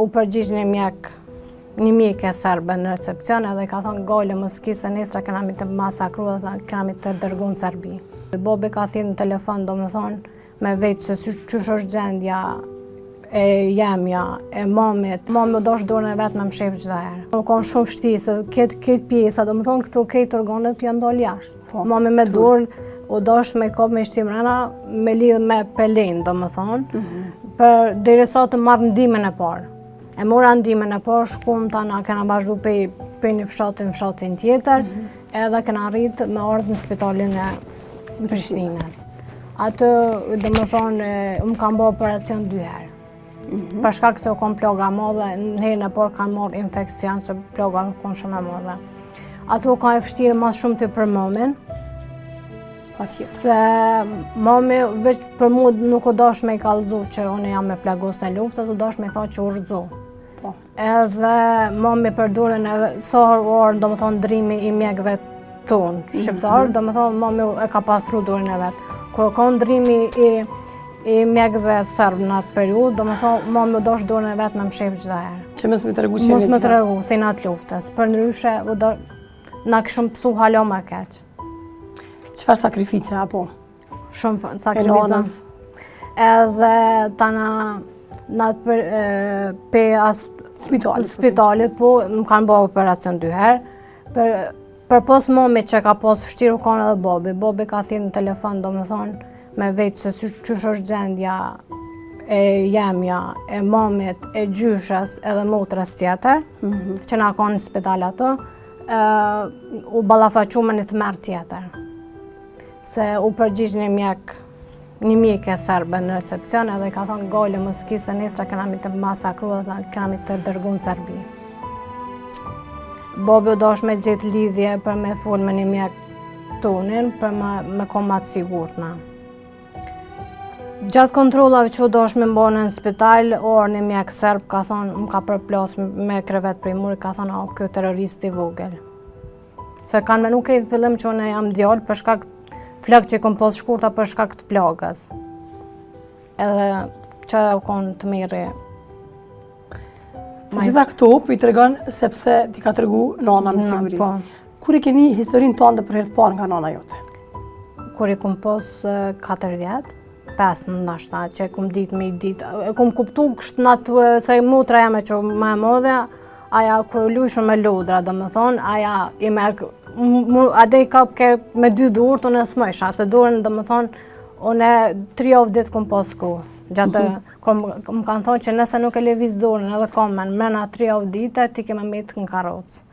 u përgjigj një mjek e serbe në recepcion edhe ka thonë gole mos ki se nesër kena mi të masakru dhe kena mi të dërgu në Serbi. Bobi ka thirrë në telefon do më thonë me vetë se qysh është gjendja e jemja, e momit. Mami u dosh dorën e vetë me më shef çdo herë. Më konë shumë shti se këtë pjesa, do më thonë këto këtë organet pjë ndoll jashtë. Mami me dorën u dosh me kop me shtim rena, me lidh me pelin, do më thonë, për derisa të marrë ndimin e parë. E mora ndimin e parë, shkum tana, kena vazhdu për një fshatin tjetër, edhe kena rritë me ardhë në spitalin e Prishtinës. Atë, do më thonë, më kam bërë operacion 2 herë. Për shkak se u kom ploga madhe, në herën e parë kanë marrë infekcion, se ploga u kon shumë e madhe. Atë u ka e vështirë mas shumë të për mamin, se mami veç për mu nuk u dash me i kallëzu që unë jam me plagos në luftët, u dash me i tha që u rëzu. Edhe mami për durën e sa orë, do më thonë, drimi i mjekëve tonë, shqiptarë, do më thonë, mami e ka pasru durën e vetë. Kur ka ndrimi i mjekëve sërbë në atë periud, do më thonë, mami u dash durën e vetë me më shef çdo herë. Që mos me të regu që mos me të regu, si në atë luftës. Për ndryshe, na kishëm pësu halo më keq. Çfarë sakrifice apo? Shumë sakrifice. Edhe tana në atë spitalit, po më kanë bërë operacion 2 herë. Për pos momit që ka pos vështirë u kanë edhe Bobi. Bobi ka thirrë në telefon, do më thonë, me vetë se qysh është gjendja e jemja, e momit, e gjyshës edhe motrës tjetër, që na kanë në spital ato, u ballafaqu me një tmerr tjetër. Se u përgjigj një mjek e serbe në recepcion edhe ka thonë gole mos ki se nesër kena mi të masakru dhe kena mi të dërgu në Serbi. Bobi u dosh me gjetë lidhje për me fol me një mjek tonin për me komat sigurt na. Gjatë kontrollave që u dosh me mbone në spital, orë një mjek serb ka thonë, më ka përplas me krevet prej muri, ka thonë, o, kjo terrorist i vogël. Se kanë menu këtë fillim që unë jam djallë për shkak flak që i kom pos shkurta për shkak të plagës. Edhe që u konë të miri. Gjitha këto, po i tregon sepse ti ka tregu nana me siguri. Po. Kur i keni historinë tënde për herë të parë nga nana jote? Kur i kom pos 4 vjetë, 5 ndoshta, që kom ditë me i ditë. E kom kuptu kështë në atë, se motra jame që më e modhe, aja kur lujshëm me lodra, do më thonë, aja i merë, ade i kap ke me 2 durët, unë e smësha, se durën, do më thonë, unë e 3 javë ditë kom pas ku. Gjatë, më kanë thonë që nëse nuk e lëviz durën edhe komen, mrena 3 javë ditë, ti ke me metë në karocë.